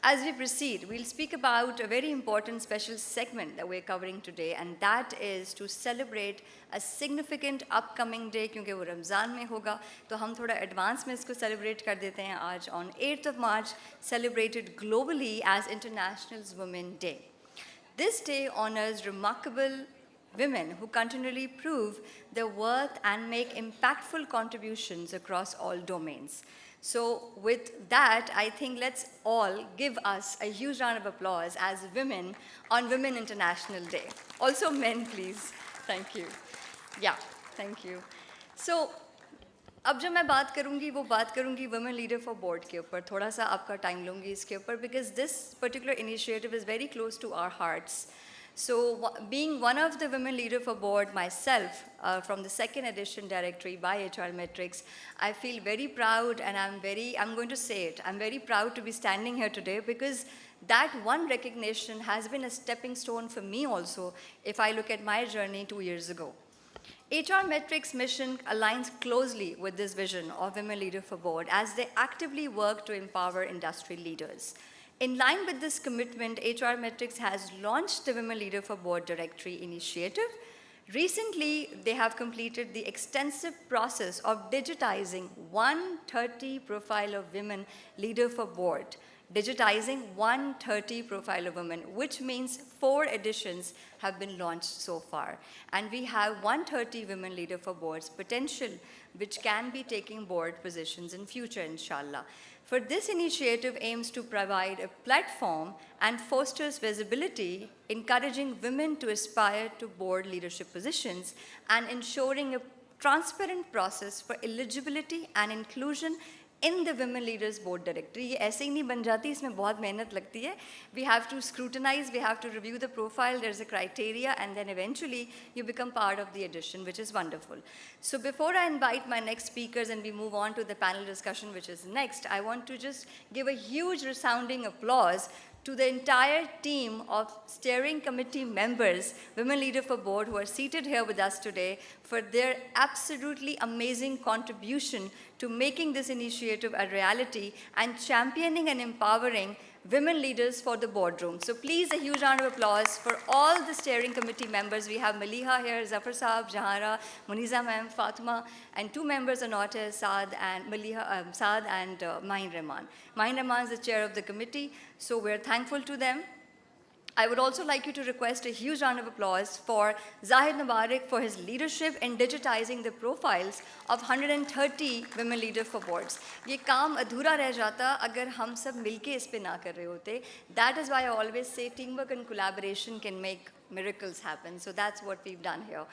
As we proceed, we'll speak about a very important special segment that we're covering today, and that is to celebrate a significant upcoming day, क्योंकि वो रमज़ान में होगा, तो हम थोड़ा advance में इसको celebrate कर देते हैं आज on 8th of March, celebrated globally as International Women's Day. This day honors remarkable women who continually prove their worth and make impactful contributions across all domains. So with that, I think let's all give us a huge round of applause as women on Women International Day. Also men, please. Thank you. Yeah, thank you. So, अब जब मैं बात करूंगी Women Leader for Board के ऊपर, थोड़ा सा आपका टाइम लूंगी इसके ऊपर, because this particular initiative is very close to our hearts. So, being one of the Women Leader for Board myself, from the second edition directory by HR Metrics, I feel very proud, and I'm going to say it, I'm very proud to be standing here today, because that one recognition has been a stepping stone for me also, if I look at my journey 2 years ago. HR Metrics' mission aligns closely with this vision of Women Leader for Board as they actively work to empower industry leaders. In line with this commitment, HR Metrics has launched the Women Leader for Board Directory initiative. Recently, they have completed the extensive process of digitizing 130 profile of women leader for board. Digitizing 130 profile of women, which means 4 editions have been launched so far. And we have 130 women leader for boards potential, which can be taking board positions in future, inshallah. For this initiative aims to provide a platform and fosters visibility, encouraging women to aspire to board leadership positions and ensuring a transparent process for eligibility and inclusion in the Women Leaders Board Directory. ये ऐसे ही नहीं बन जाती, इसमें बहुत मेहनत लगती है. We have to scrutinize, we have to review the profile, there's a criteria, and then eventually you become part of the edition, which is wonderful. So before I invite my next speakers and we move on to the panel discussion, which is next, I want to just give a huge resounding applause to the entire team of steering committee members, Women Leader for Board, who are seated here with us today, for their absolutely amazing contribution to making this initiative a reality and championing and empowering women leaders for the boardroom. So please, a huge round of applause for all the steering committee members. We have Maliha here, Zafar Saab, Jahara, Muniza ma'am, Fatima, and 2 members are not here, Saad and Maliha, Saad and Mahin Rahman. Mahin Rahman is the chair of the committee, so we're thankful to them. I would also like you to request a huge round of applause for Zahid Mubarak for his leadership in digitizing the profiles of 130 women leaders for boards. ये काम अधूरा रह जाता अगर हम सब मिलके इस पे ना कर रहे होते. That is why I always say teamwork and collaboration can make miracles happen. So that's what we've done here.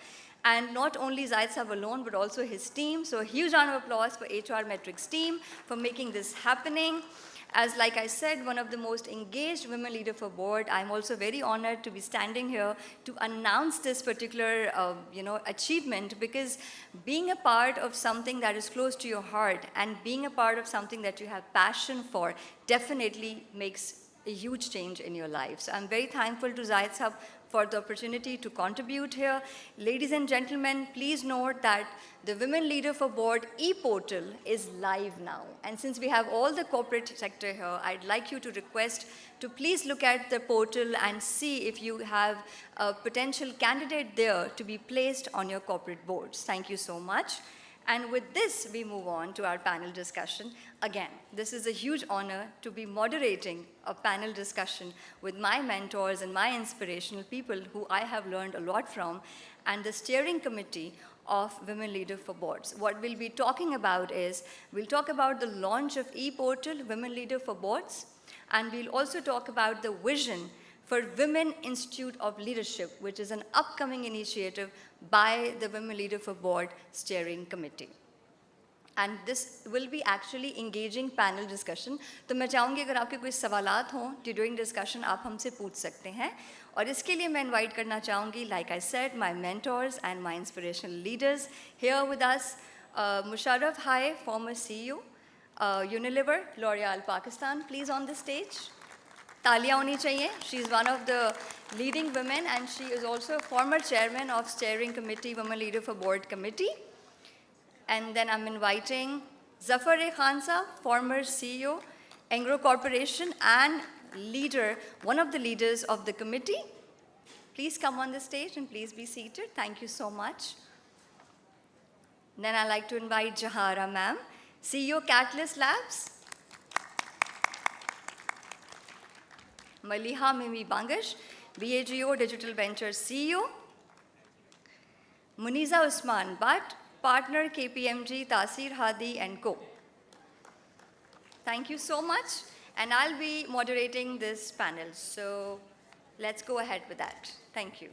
And not only Zahid Saab alone, but also his team. So a huge round of applause for HR Metrics team for making this happening. As like I said, one of the most engaged women leader for board, I'm also very honored to be standing here to announce this particular achievement, because being a part of something that is close to your heart and being a part of something that you have passion for definitely makes a huge change in your life. So I'm very thankful to Zahid Saab for the opportunity to contribute here. Ladies and gentlemen, please note that the Women Leader for Board e-portal is live now. And since we have all the corporate sector here, I'd like you to request to please look at the portal and see if you have a potential candidate there to be placed on your corporate boards. Thank you so much. And with this, we move on to our panel discussion. Again, this is a huge honor to be moderating a panel discussion with my mentors and my inspirational people who I have learned a lot from, and the steering committee of Women Leader for Boards. What we'll be talking about is, we'll talk about the launch of e-portal, Women Leader for Boards, and we'll also talk about the vision for Women Institute of Leadership, which is an upcoming initiative by the Women Leader for Board Steering Committee. And this will be actually engaging panel discussion. तो मैं चाहूँगी अगर आपके कोई सवालात हों during discussion आप हमसे पूछ सकते हैं. और इसके लिए मैं invite करना चाहूँगी, like I said, my mentors and my inspirational leaders here with us. Musharraf Hai, former CEO, Unilever, L'Oreal Pakistan, please on the stage. तालियां होनी चाहिए. She is one of the leading women, and she is also a former chairman of Steering Committee, Women Leader for Board Committee. And then I'm inviting Zafar Khan Saab, former CEO, Engro Corporation, and leader, one of the leaders of the committee. Please come on the stage and please be seated. Thank you so much. Then I'd like to invite Jahara ma'am, CEO Catalyst Labs. Maliha Mimi Bangash, BAGO Digital Ventures CEO. Muniza Usman Bhatt, partner KPMG, Tasir Hadi and Co. Thank you so much. And I'll be moderating this panel. So let's go ahead with that. Thank you.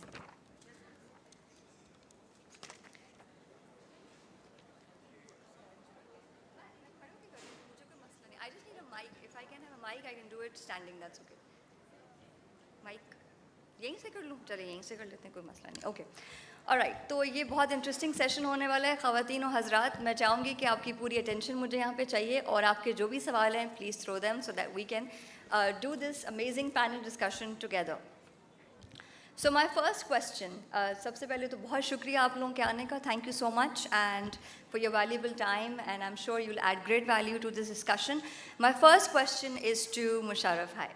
I just need a mic. If I can have a mic, I can do it standing. That's okay. Mic. यहीं से कर लूँ? चलिए यहीं से कर लेते हैं, कोई मसला नहीं. Okay. Alright, तो ये बहुत इंटरेस्टिंग सेशन होने वाला है ख़वातीन और हज़रात. मैं चाहूँगी कि आपकी पूरी अटेंशन मुझे यहाँ पे चाहिए और आपके जो भी सवाल हैं please throw them so that we can do this amazing panel discussion together. So my first question, सबसे पहले तो बहुत शुक्रिया आप लोगों के आने का. Thank you so much and for your valuable time, and I'm sure you'll add great value to this discussion. My first question is to Musharraf Bhai.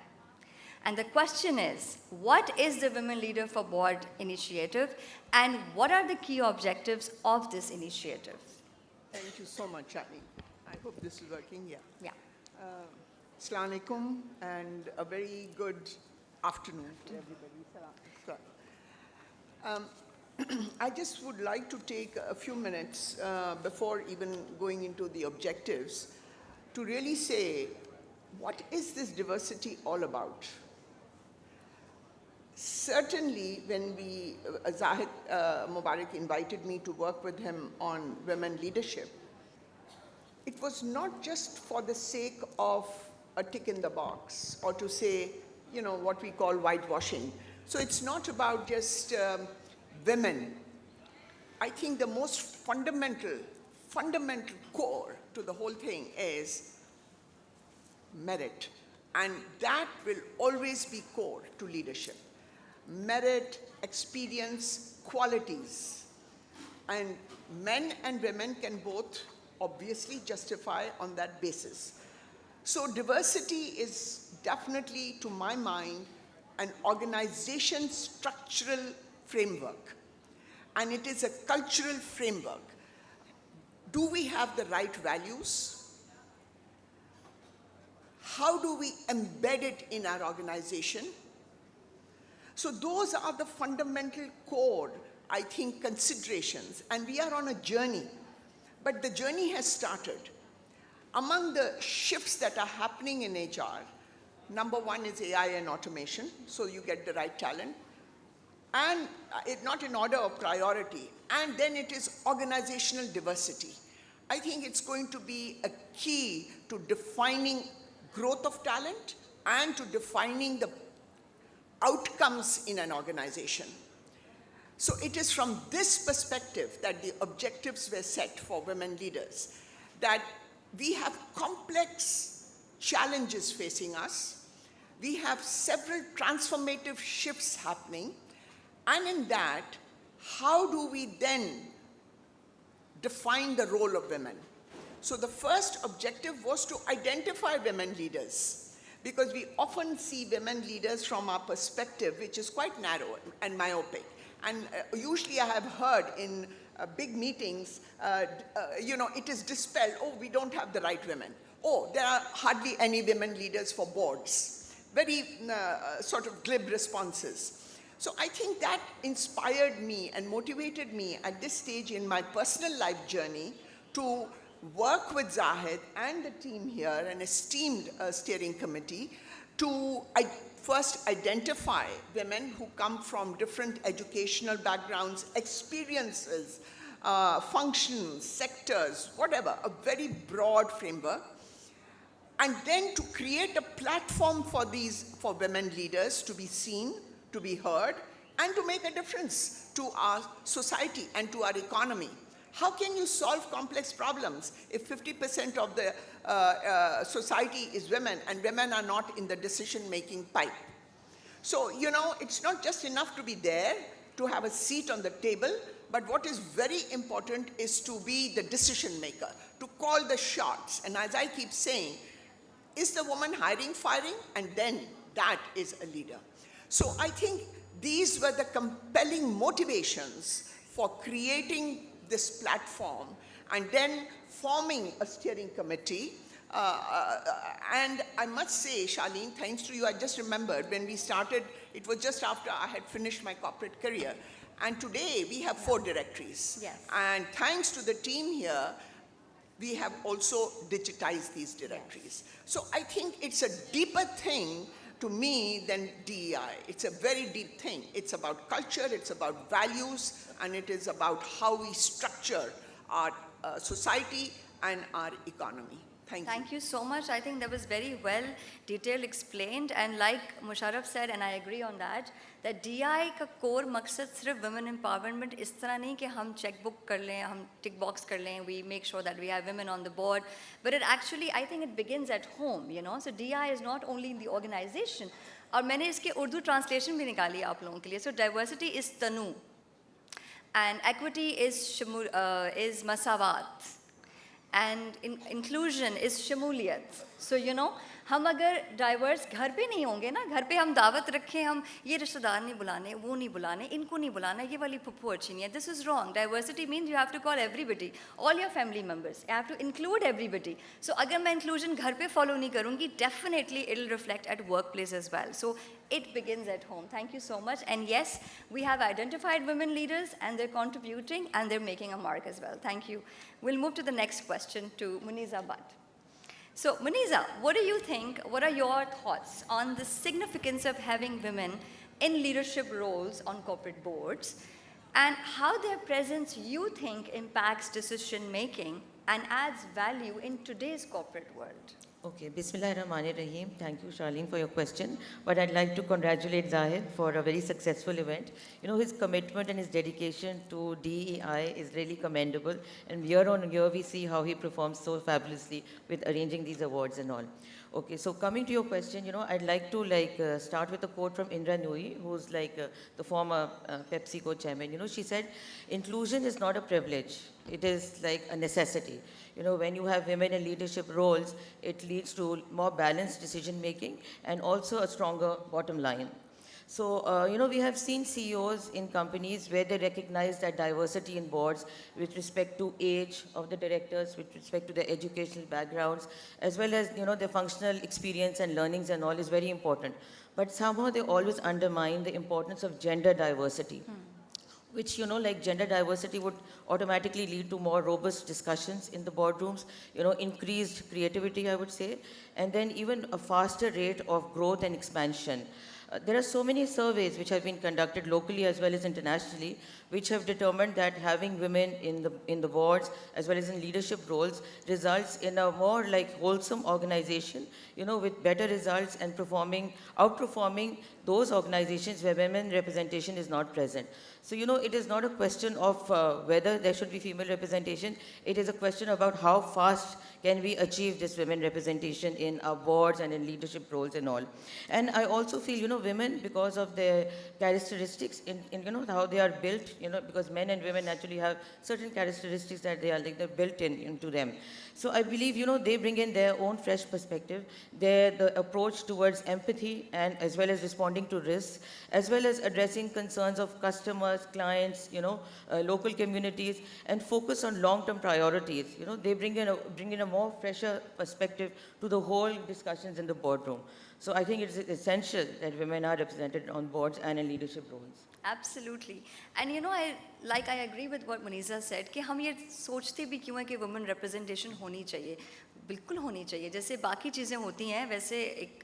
And the question is, what is the Women Leader for Board initiative and what are the key objectives of this initiative? Thank you so much, Shani. I hope this is working, yeah. Yeah. Assalamu alaikum and a very good afternoon to everybody. I just would like to take a few minutes before even going into the objectives to really say, what is this diversity all about? Certainly, when Zahid Mubarak invited me to work with him on women leadership, it was not just for the sake of a tick in the box or to say, you know, what we call whitewashing. So it's not about just women. I think the most fundamental core to the whole thing is merit. And that will always be core to leadership. Merit, experience, qualities. And men and women can both obviously justify on that basis. So diversity is definitely, to my mind, an organization structural framework. And it is a cultural framework. Do we have the right values? How do we embed it in our organization? So those are the fundamental core, I think, considerations. And we are on a journey. But the journey has started. Among the shifts that are happening in HR, number one is AI and automation, so you get the right talent. And not in order of priority. And then it is organizational diversity. I think it's going to be a key to defining growth of talent and to defining the outcomes in an organization. So it is from this perspective that the objectives were set for women leaders, that we have complex challenges facing us. We have several transformative shifts happening. And in that, how do we then define the role of women? So the first objective was to identify women leaders, because we often see women leaders from our perspective, which is quite narrow and myopic. And usually I have heard in big meetings, you know, it is dispelled, oh, we don't have the right women. Oh, there are hardly any women leaders for boards. Very sort of glib responses. So I think that inspired me and motivated me at this stage in my personal life journey to work with Zahid and the team here, an esteemed steering committee, to first identify women who come from different educational backgrounds, experiences, functions, sectors, whatever, a very broad framework. And then to create a platform for women leaders to be seen, to be heard, and to make a difference to our society and to our economy. How can you solve complex problems if 50% of the society is women and women are not in the decision-making pipe? So, you know, it's not just enough to be there, to have a seat on the table, but what is very important is to be the decision maker, to call the shots. And as I keep saying, is the woman hiring, firing? And then that is a leader. So I think these were the compelling motivations for creating this platform and then forming a steering committee. And I must say, Charlene, thanks to you, I just remembered when we started, it was just after I had finished my corporate career. And today we have 4 directories. Yes. And thanks to the team here, we have also digitized these directories. So I think it's a deeper thing to me than DEI. It's a very deep thing. It's about culture, it's about values, and it is about how we structure our society and our economy. Thank you. Thank you so much. I think that was very well detailed explained, and like Musharraf said, and I agree on that DI का core मकसद सिर्फ women empowerment इस तरह नहीं कि हम checkbook कर लें, हम tick box कर लें, we make sure that we have women on the board, but it actually, I think it begins at home, you know. So DI is not only in the organization. और मैंने इसके Urdu translation भी निकाली आप लोगों के लिए. So diversity is Tanu, and equity is masawat, and inclusion is शमूलियत. So you know, हम अगर डाइवर्स घर पे नहीं होंगे ना, घर पे हम दावत रखें, हम ये रिश्तेदार नहीं बुलाने, वो नहीं बुलाने, इनको नहीं बुलाना, ये वाली फुप्पू अच्छी नहीं है. This is wrong. Diversity means you have to call everybody, all your family members. You have to include everybody. So अगर मैं inclusion घर पे follow नहीं करूँगी, definitely it'll reflect at workplace as well. So it begins at home. Thank you so much. And yes, we have identified women leaders, and they're contributing, and they're making a mark as well. Thank you. We'll move to the next question to Muniza Butt. So, Muniza, what do you think, what are your thoughts on the significance of having women in leadership roles on corporate boards, and how their presence, you think, impacts decision making and adds value in today's corporate world? Okay, Bismillahirrahmanirrahim. Thank you, Charlene, for your question. But I'd like to congratulate Zahid for a very successful event. You know, his commitment and his dedication to DEI is really commendable. And year on year, we see how he performs so fabulously with arranging these awards and all. Okay, so coming to your question, you know, I'd like to start with a quote from Indra Nooyi, who's the former PepsiCo chairman. You know, she said, "Inclusion is not a privilege; it is like a necessity." You know, when you have women in leadership roles, it leads to more balanced decision making and also a stronger bottom line. So, you know, we have seen CEOs in companies where they recognize that diversity in boards with respect to age of the directors, with respect to their educational backgrounds, as well as, you know, their functional experience and learnings and all is very important. But somehow they always undermine the importance of gender diversity. Which, you know, like gender diversity would automatically lead to more robust discussions in the boardrooms, you know, increased creativity, I would say, and then even a faster rate of growth and expansion. There are so many surveys which have been conducted locally as well as internationally, which have determined that having women in the boards as well as in leadership roles results in a more like wholesome organization, you know, with better results and outperforming those organizations where women representation is not present. So, you know, it is not a question of whether there should be female representation. It is a question about how fast can we achieve this women representation in our boards and in leadership roles and all. And I also feel, you know, women, because of their characteristics in you know, how they are built, you know, because men and women naturally have certain characteristics that they're built into them. So I believe, you know, they bring in their own fresh perspective, the approach towards empathy and as well as responding to risks, as well as addressing concerns of customers, clients, you know, local communities, and focus on long-term priorities. You know, they bring in a more fresher perspective to the whole discussions in the boardroom. So I think it's essential that women are represented on boards and in leadership roles. Absolutely. And you know, I agree with what Muniza said कि हम ये सोचते भी क्यों हैं कि women representation होनी चाहिए. बिल्कुल होनी चाहिए. जैसे बाकी चीज़ें होती हैं, वैसे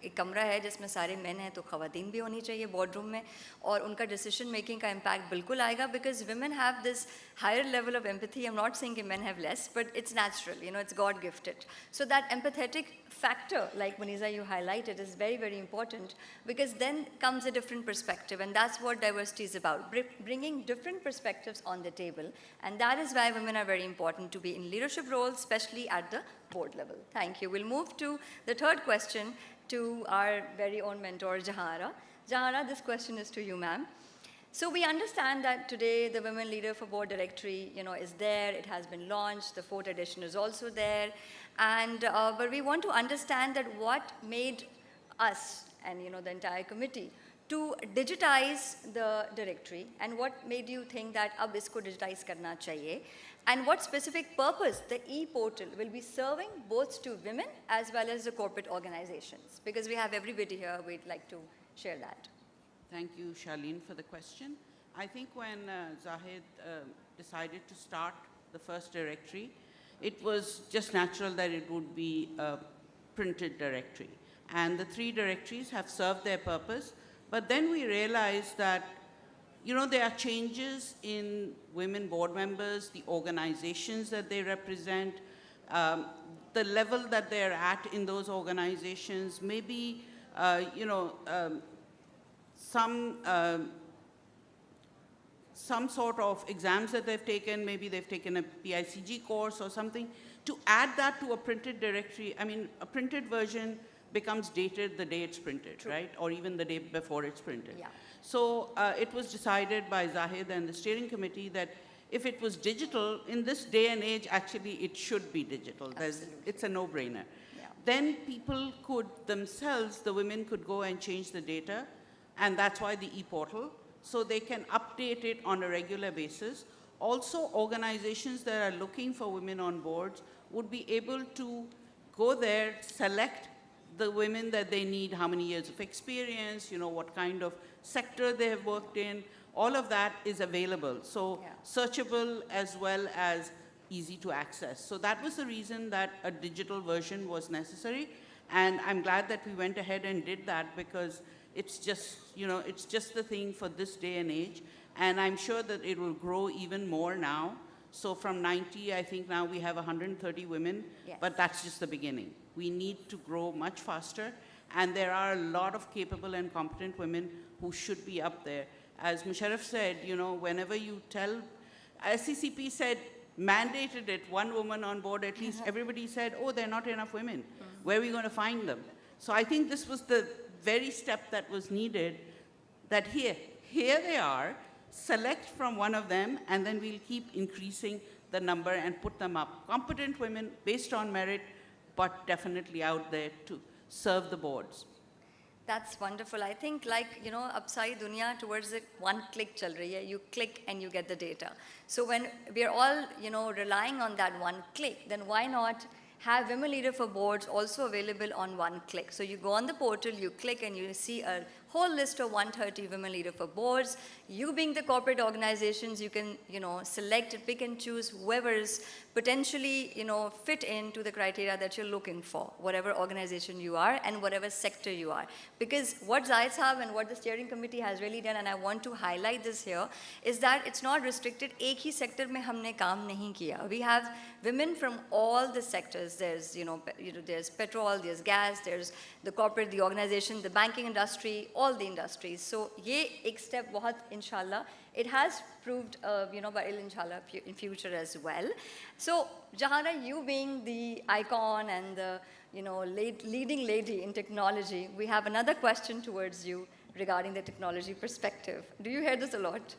एक कमरा है जिसमें सारे men हैं, तो ख़वातीन भी होनी चाहिए boardroom में, और उनका decision making का impact बिल्कुल आएगा, because women have this higher level of empathy. I'm not saying that men have less, but it's natural, you know, it's God gifted. So that empathetic factor, like Muniza you highlighted, is very, very important, because then comes a different perspective, and that's what diversity is about, bringing different perspectives on the table, and that is why women are very important to be in leadership roles, especially at the board level. Thank you. We'll move to the third question to our very own mentor, Jahara. Jahara, this question is to you, ma'am. So we understand that today the Women Leader for Board Directory, you know, is there. It has been launched. The 4th edition is also there. And but we want to understand that what made us and the entire committee to digitize the directory, and what made you think that ab isko digitize karna chahiye, and what specific purpose the e-portal will be serving both to women as well as the corporate organizations? Because we have everybody here, we'd like to share that. Thank you, Charlene, for the question. I think when Zahid decided to start the first directory, it was just natural that it would be a printed directory. And the 3 directories have served their purpose, but then we realized that there are changes in women board members, the organizations that they represent, the level that they're at in those organizations, maybe, some sort of exams that they've taken, maybe they've taken a PICG course or something. To add that to a printed directory, I mean, a printed version becomes dated the day it's printed, True. right? Or even the day before it's printed. Yeah. So it was decided by Zahid and the steering committee that if it was digital, in this day and age, actually it should be digital. It's a no-brainer. Yeah. Then people could themselves, the women could go and change the data, and that's why the e-portal, so they can update it on a regular basis. Also, organizations that are looking for women on boards would be able to go there, select the women that they need, how many years of experience, what kind of sector they have worked in. All of that is available. So Yeah. searchable as well as easy to access. So that was the reason that a digital version was necessary. And I'm glad that we went ahead and did that, because it's just, it's just the thing for this day and age. And I'm sure that it will grow even more now. So from 90, I think now we have 130 women, Yes. but that's just the beginning. We need to grow much faster, and there are a lot of capable and competent women who should be up there. As Musharraf said, whenever you tell, SCCP said, mandated it, one woman on board at least, everybody said, oh, there are not enough women. Where are we going to find them? So I think this was the very step that was needed, that here they are, select from one of them, and then we'll keep increasing the number and put them up. Competent women based on merit, but definitely out there to serve the boards. That's wonderful. I think ab sari dunya towards it one click chal rahi hai. You click and you get the data. So when we're all, relying on that one click, then why not have Women Leader for Boards also available on one click? So you go on the portal, you click, and you see a whole list of 130 Women Leader for Boards. You being the corporate organizations, you can, select and pick and choose whoever's potentially, fit into the criteria that you're looking for, whatever organization you are and whatever sector you are. Because what Zahid Saab and what the steering committee has really done, and I want to highlight this here, is that it's not restricted. Ek hi sector mein humne kaam nahi kiya. We have women from all the sectors. There's, there's petrol, there's gas, there's the corporate, the organization, the banking industry, all the industries. So ye ek step bahut inshallah, it has proved, by inshallah in future as well. So Jahana, you being the icon and the, leading lady in technology, we have another question towards you regarding the technology perspective. Do you hear this a lot?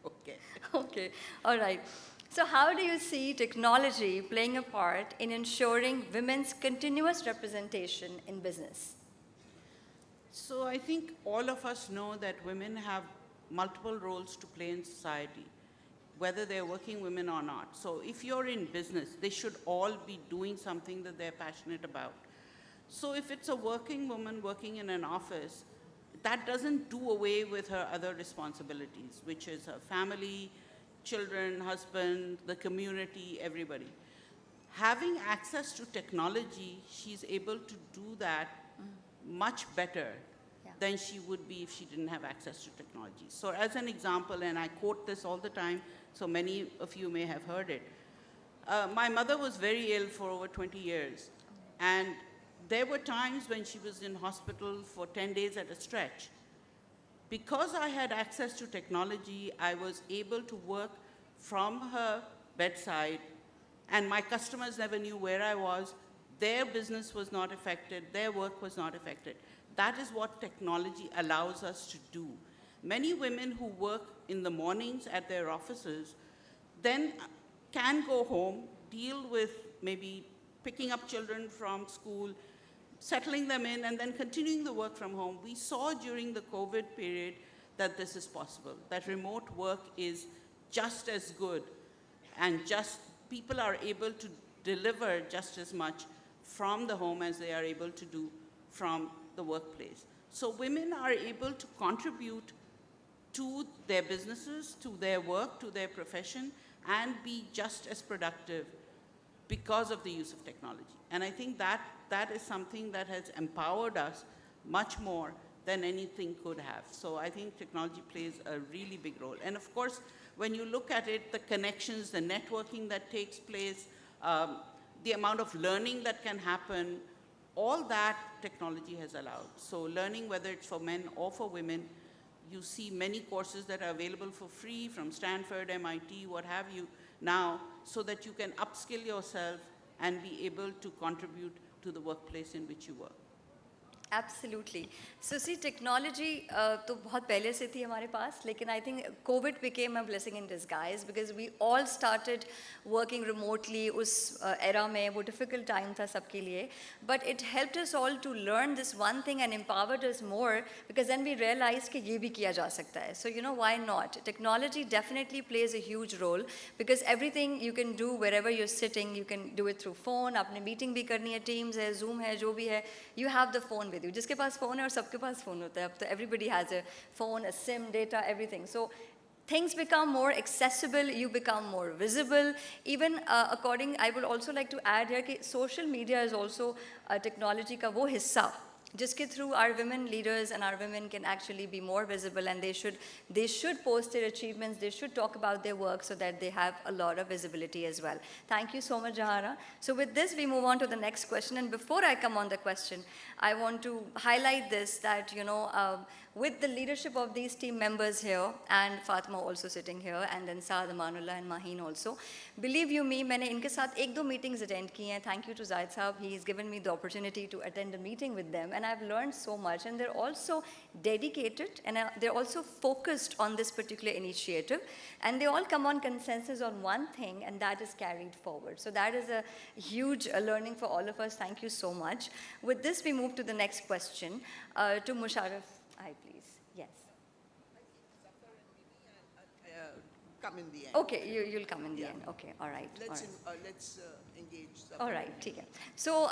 Okay. Okay, all right. So how do you see technology playing a part in ensuring women's continuous representation in business? So I think all of us know that women have multiple roles to play in society, whether they're working women or not. So if you're in business, they should all be doing something that they're passionate about. So if it's a working woman working in an office, that doesn't do away with her other responsibilities, which is her family, children, husband, the community, everybody. Having access to technology, she's able to do that much better than she would be if she didn't have access to technology. So as an example, and I quote this all the time, so many of you may have heard it. My mother was very ill for over 20 years. And there were times when she was in hospital for 10 days at a stretch. Because I had access to technology, I was able to work from her bedside, and my customers never knew where I was. Their business was not affected. Their work was not affected. That is what technology allows us to do. Many women who work in the mornings at their offices then can go home, deal with maybe picking up children from school, settling them in, and then continuing the work from home. We saw during the COVID period that this is possible, that remote work is just as good, and people are able to deliver just as much from the home as they are able to do from the workplace. So women are able to contribute to their businesses, to their work, to their profession, and be just as productive because of the use of technology. And I think that is something that has empowered us much more than anything could have. So I think technology plays a really big role. And of course, when you look at it, the connections, the networking that takes place, the amount of learning that can happen, all that technology has allowed. So learning, whether it's for men or for women, you see many courses that are available for free from Stanford, MIT, what have you now, so that you can upskill yourself and be able to contribute to the workplace in which you work. Absolutely. So see, technology तो बहुत पहले से थी हमारे पास, लेकिन I think COVID became a blessing in disguise because we all started working remotely. उस era में वो difficult time था सबके लिए, but it helped us all to learn this one thing and empowered us more because then we realized कि ये भी किया जा सकता है. So you know, why not? Technology definitely plays a huge role because everything you can do wherever you're sitting. You can do it through phone. आपने meeting भी करनी है, Teams है, Zoom है, जो भी है, you have the phone with you. जिसके पास phone है और सबके पास phone होता है. अब तो everybody has a phone, a SIM, data, everything. So things become more accessible, you become more visible. Even I would also like to add here that social media is also technology का वो हिस्सा जिसके through our women leaders and our women can actually be more visible, and they should post their achievements, they should talk about their work so that they have a lot of visibility as well. Thank you so much, Jahara. So with this, we move on to the next question, and before I come on the question, I want to highlight this, that with the leadership of these team members here, and Fatima also sitting here, and then Saad Amanullah and Maheen also, believe you me, मैंने इनके साथ 1-2 meetings attend की हैं. Thank you to Zahid Saab, he's given me the opportunity to attend a meeting with them, and I've learned so much, and they're also dedicated, and they're also focused on this particular initiative, and they all come on consensus on one thing, and that is carried forward. So that is a huge learning for all of us. Thank you so much. With this, we move to the next question, to Musharraf. Hi, please. Yes. Come in the end. Okay, you'll come in the end. Okay, all right. Let's engage. Zafar. All right, ठीक है. So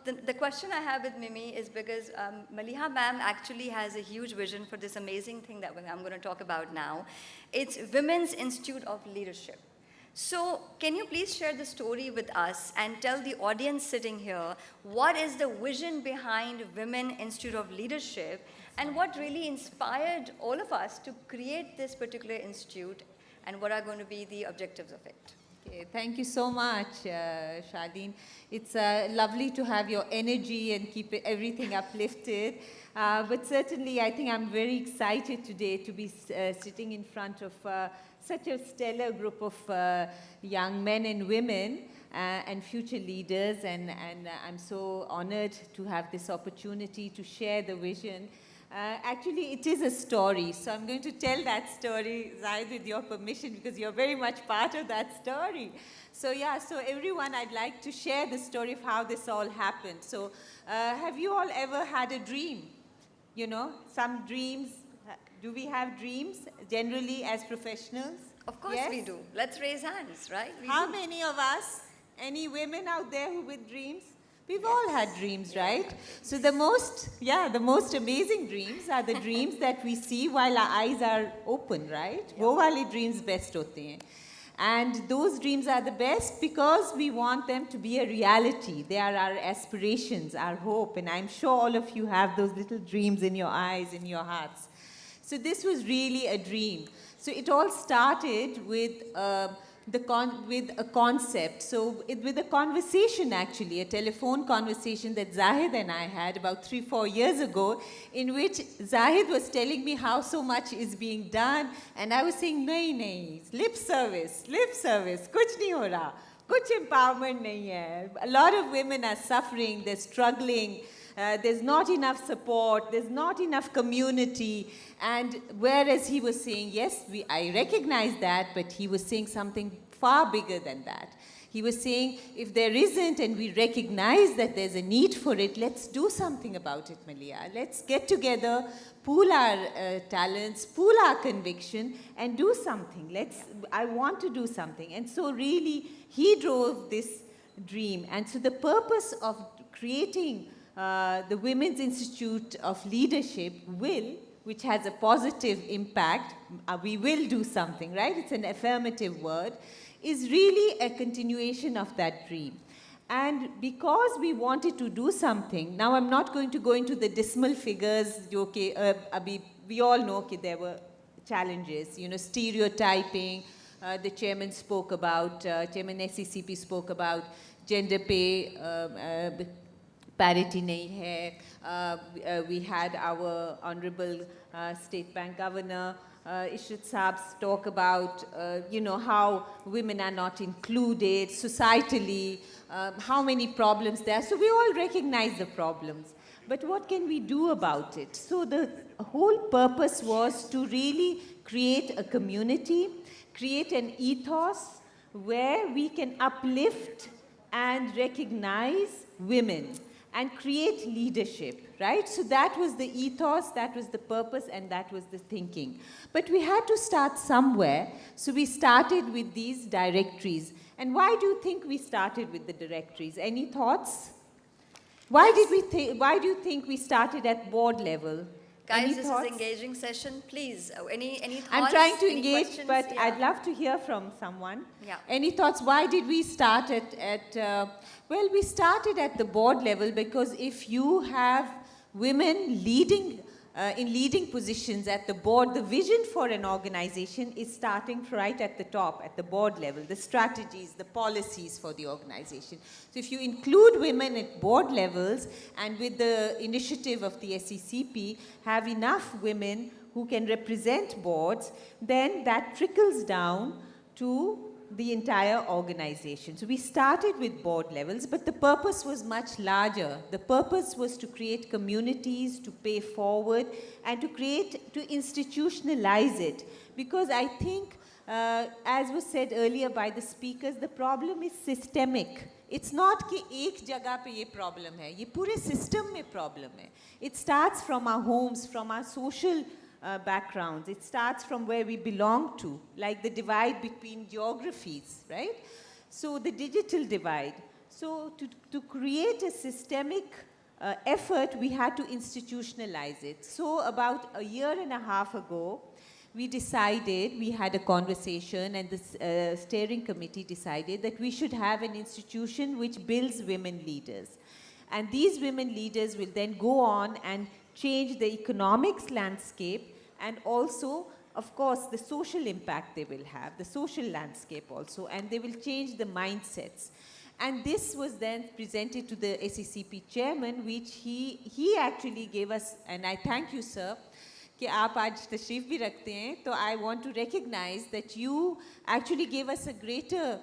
the question I have with Mimi is because Maliha ma'am actually has a huge vision for this amazing thing that I'm going to talk about now. It's Women's Institute of Leadership. So can you please share the story with us and tell the audience sitting here what is the vision behind Women Institute of Leadership and what really inspired all of us to create this particular institute and what are going to be the objectives of it? Okay, thank you so much, Shardeen. It's lovely to have your energy and keep everything uplifted. But certainly, I think I'm very excited today to be sitting in front of such a stellar group of young men and women and future leaders. And I'm so honored to have this opportunity to share the vision. Actually, it is a story, so I'm going to tell that story, Zahid, with your permission, because you're very much part of that story. So yeah, so everyone, I'd like to share the story of how this all happened. So have you all ever had a dream? You know, some dreams. Do we have dreams generally as professionals? Of course Yes? we do. Let's raise hands, right? We How do. many of us, any women out there who with dreams? We've all had dreams, right? So the most amazing dreams are the dreams that we see while our eyes are open, right? वो वाले dreams best होते हैं. And those dreams are the best because we want them to be a reality. They are our aspirations, our hope, and I'm sure all of you have those little dreams in your eyes, in your hearts. So this was really a dream. So it all started with a concept. So with a conversation, actually, a telephone conversation that Zahid and I had about 3-4 years ago, in which Zahid was telling me how so much is being done, and I was saying, nahi, lip service, kuch nahi ho raha, kuch empowerment nahi hai. A lot of women are suffering, they're struggling. There's not enough support, there's not enough community, and whereas he was saying, yes, I recognize that, but he was saying something far bigger than that. He was saying, if there isn't and we recognize that there's a need for it, let's do something about it, Malia. Let's get together, pool our talents, pool our conviction, and do something. I want to do something. And so really, he drove this dream. And so the purpose of creating the Women's Institute of Leadership which has a positive impact, we will do something, right? It's an affirmative word, is really a continuation of that dream. And because we wanted to do something, now I'm not going to go into the dismal figures, we all know that there were challenges, stereotyping, the chairman spoke about, Chairman SECP spoke about gender pay, parity nahi hai. We had our Honorable State Bank Governor, Ishrat Saab's talk about, how women are not included societally, how many problems there are. So we all recognize the problems. But what can we do about it? So the whole purpose was to really create a community, create an ethos where we can uplift and recognize women and create leadership, right? So that was the ethos, that was the purpose, and that was the thinking. But we had to start somewhere, so we started with these directories. And why do you think we started with the directories? Any thoughts? Why do you think we started at board level? Guys, Any this thoughts? is engaging session. Please, any thoughts? I'm trying to any engage, questions? but Yeah. I'd love to hear from someone. Yeah. Any thoughts? Why did we start well, we started at the board level because if you have women leading, in leading positions at the board, the vision for an organization is starting right at the top, at the board level, the strategies, the policies for the organization. So if you include women at board levels and with the initiative of the SECP, have enough women who can represent boards, then that trickles down to the entire organization. So we started with board levels, but the purpose was much larger. The purpose was to create communities, to pay forward, and to institutionalize it. Because I think, as was said earlier by the speakers, the problem is systemic. It's not कि एक जगह पे ये problem है, ये पूरे system में problem है. It starts from our homes, from our social backgrounds. It starts from where we belong to, like the divide between geographies, right? So the digital divide. So to create a systemic effort, we had to institutionalize it. So about a year and a half ago, we decided, we had a conversation, and the steering committee decided that we should have an institution which builds women leaders. And these women leaders will then go on and change the economics landscape, and also, of course, the social impact they will have, the social landscape also, and they will change the mindsets. And this was then presented to the SECP chairman, which he actually gave us, and I thank you, sir, कि आप आज तशरीफ भी रखते हैं, तो I want to recognize that you actually gave us a greater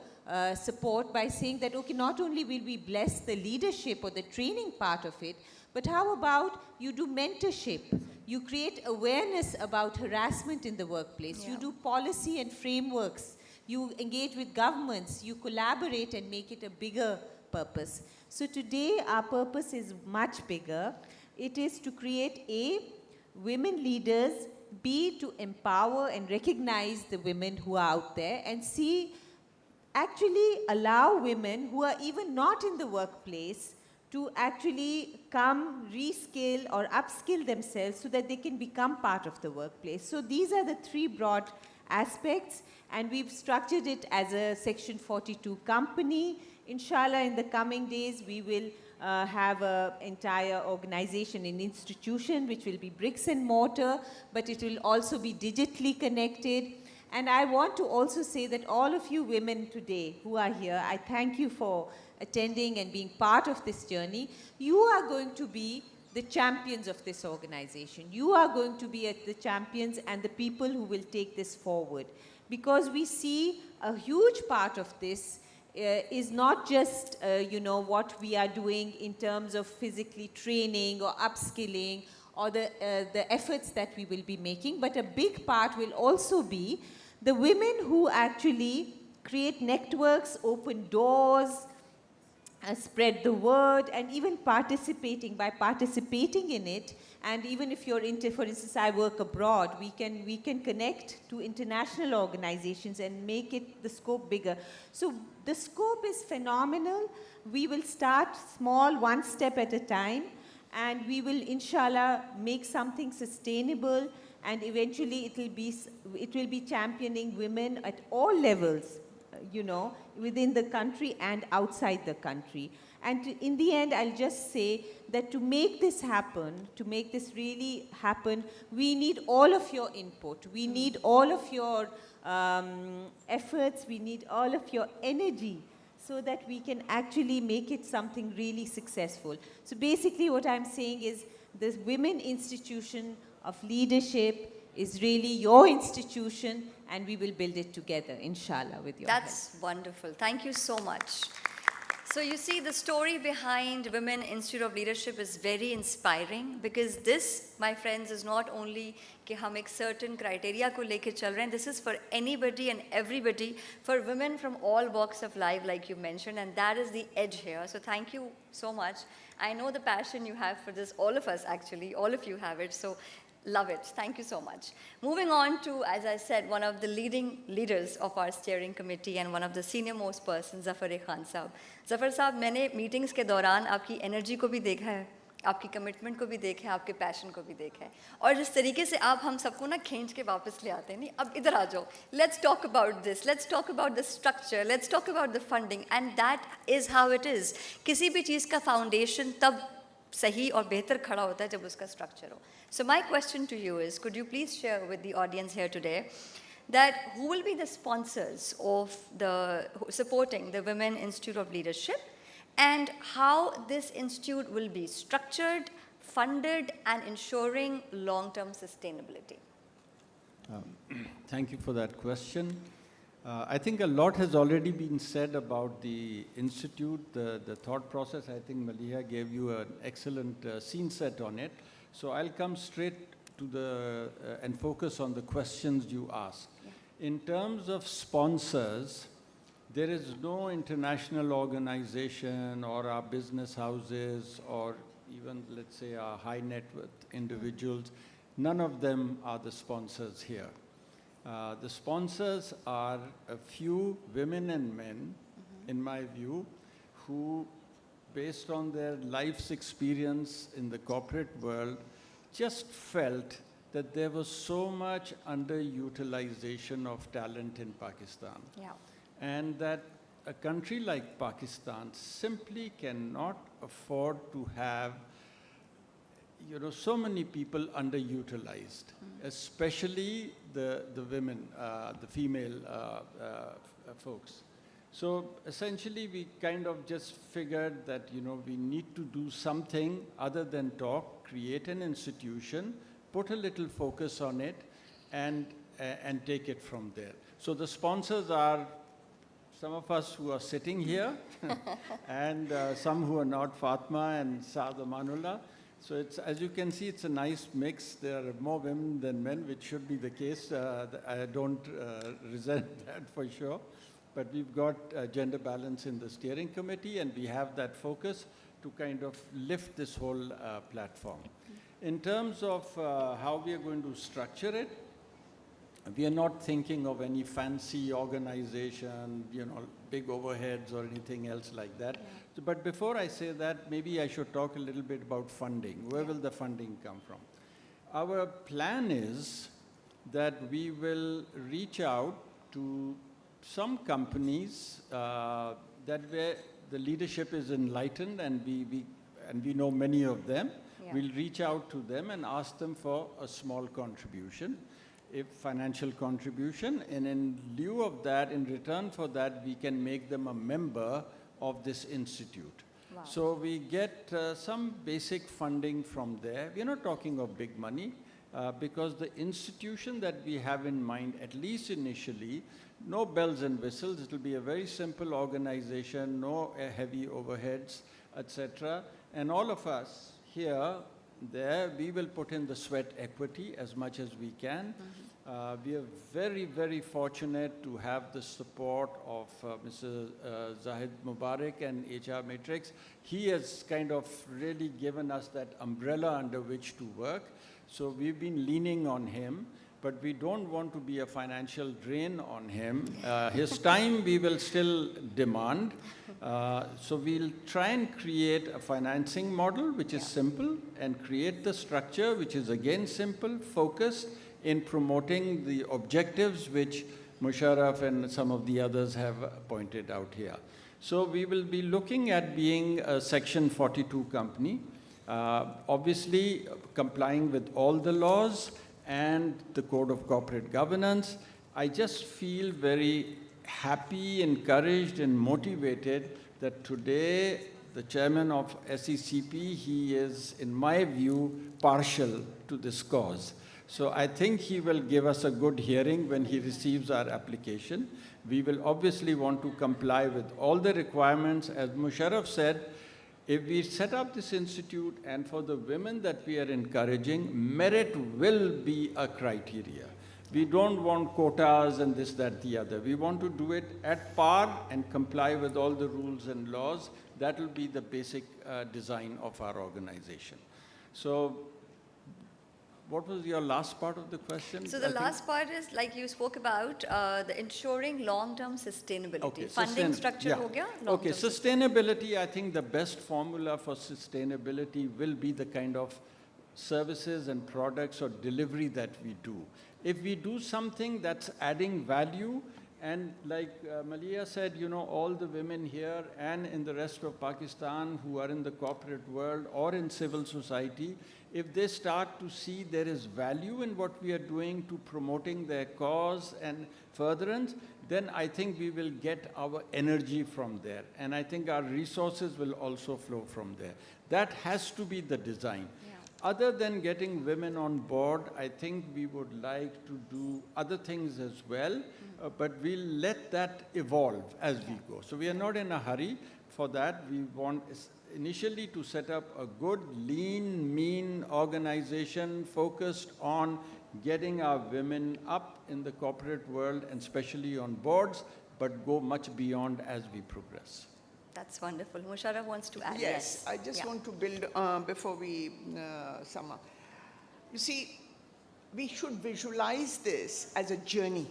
support by saying that, okay, not only will we bless the leadership or the training part of it, but how about you do mentorship? You create awareness about harassment in the workplace. Yeah. You do policy and frameworks. You engage with governments. You collaborate and make it a bigger purpose. So today, our purpose is much bigger. It is to create women leaders, B, to empower and recognize the women who are out there, and C, actually allow women who are even not in the workplace to actually come, reskill or upskill themselves so that they can become part of the workplace. So these are the three broad aspects, and we've structured it as a Section 42 company. Inshallah, in the coming days, we will have an entire organization, an institution, which will be bricks and mortar, but it will also be digitally connected. And I want to also say that all of you women today who are here, I thank you for attending and being part of this journey. You are going to be the champions of this organization. You are going to be the champions and the people who will take this forward. Because we see a huge part of this is not just, what we are doing in terms of physically training or upskilling or the efforts that we will be making, but a big part will also be the women who actually create networks, open doors, spread the word, and even participating. By participating in it, and even if you're into, for instance, I work abroad, we can connect to international organizations and make it the scope bigger. So the scope is phenomenal. We will start small, one step at a time, and we will, inshallah, make something sustainable, and eventually it will be championing women at all levels, you know, within the country and outside the country. And in the end, I'll just say that to make this happen, to make this really happen, we need all of your input. We need all of your efforts. We need all of your energy so that we can actually make it something really successful. So basically what I'm saying is this Women Institution of Leadership is really your institution, and we will build it together, inshallah, with your help. That's wonderful. Thank you so much. So you see, the story behind Women Institute of Leadership is very inspiring, because this, my friends, is not only कि हम एक certain criteria को लेके चल रहे हैं. This is for anybody and everybody, for women from all walks of life, like you mentioned, and that is the edge here. So thank you so much. I know the passion you have for this. All of us, actually, all of you have it. So love it. Thank you so much. Moving on to, as I said, one of the leading leaders of our steering committee and one of the senior most persons, Zafar Khan Sahab. Zafar Sahab, मैंने meetings के दौरान आपकी energy को भी देखा है, आपकी commitment को भी देखा है, आपके passion को भी देखा है, और जिस तरीके से आप हम सबको ना खींच के वापस ले आते हैं, नहीं, अब इधर आ जाओ. Let's talk about this. Let's talk about the structure. Let's talk about the funding. And that is how it is. किसी भी चीज़ का foundation तब सही और बेहतर खड़ा होता है जब उसका structure हो. So my question to you is, could you please share with the audience here today that who will be the sponsors of supporting the Women Institute of Leadership, and how this institute will be structured, funded, and ensuring long-term sustainability? Thank you for that question. I think a lot has already been said about the institute, the thought process. I think Maliha gave you an excellent scene set on it. So I'll come straight to and focus on the questions you asked. Yeah. In terms of sponsors, there is no international organization or our business houses or even, let's say, our high net worth individuals. None of them are the sponsors here. The sponsors are a few women and men, in my view, who, based on their life's experience in the corporate world, just felt that there was so much underutilization of talent in Pakistan. Yeah. And that a country like Pakistan simply cannot afford to have, you know, so many people underutilized, especially the women, the female folks. So essentially, we kind of just figured that, you know, we need to do something other than talk, create an institution, put a little focus on it, and take it from there. So the sponsors are some of us who are sitting here, and some who are not, Fatma and Saad Amanullah. So it's, as you can see, it's a nice mix. There are more women than men, which should be the case. I don't resent that for sure. But we've got gender balance in the steering committee, and we have that focus to kind of lift this whole platform. In terms of how we are going to structure it, we are not thinking of any fancy organization, you know, big overheads or anything else like that. Yeah. So, but before I say that, maybe I should talk a little bit about funding. Where will the funding come from? Our plan is that we will reach out to some companies that where the leadership is enlightened, and we know many of them. Yeah. We'll reach out to them and ask them for a small contribution, a financial contribution, and in lieu of that, in return for that, we can make them a member of this institute. Wow. So we get some basic funding from there. We're not talking of big money, because the institution that we have in mind, at least initially, no bells and whistles. It will be a very simple organization, no heavy overheads, etc. And all of us here, there, we will put in the sweat equity as much as we can. We are very, very fortunate to have the support of Mr. Zahid Mubarak and HR Matrix. He has kind of really given us that umbrella under which to work. So we've been leaning on him, but we don't want to be a financial drain on him. His time we will still demand. So we'll try and create a financing model which is simple and create the structure which is again simple, focused in promoting the objectives which Musharraf and some of the others have pointed out here. So we will be looking at being a Section 42 company, obviously complying with all the laws and the Code of Corporate Governance. I just feel very happy, encouraged and motivated that today the chairman of SECP, he is, in my view, partial to this cause. So I think he will give us a good hearing when he receives our application. We will obviously want to comply with all the requirements. As Musharraf said, if we set up this institute and for the women that we are encouraging, merit will be a criteria. We don't want quotas and this, that, the other. We want to do it at par and comply with all the rules and laws. That will be the basic design of our organization. So, what was your last part of the question? So the last part is, like you spoke about, the ensuring long-term sustainability. Okay, Funding structure ho gaya, Okay, long-term sustainability, I think the best formula for sustainability will be the kind of services and products or delivery that we do. If we do something that's adding value, and like Malia said, you know, all the women here and in the rest of Pakistan who are in the corporate world or in civil society, if they start to see there is value in what we are doing to promoting their cause and furtherance, then I think we will get our energy from there. And I think our resources will also flow from there. That has to be the design. Other than getting women on board, I think we would like to do other things as well, but we'll let that evolve as we go. So we are not in a hurry for that. We want initially to set up a good, lean, mean organization focused on getting our women up in the corporate world and especially on boards, but go much beyond as we progress. That's wonderful. Musharraf wants to add. Yes, I just want to build before we sum up. You see, we should visualize this as a journey.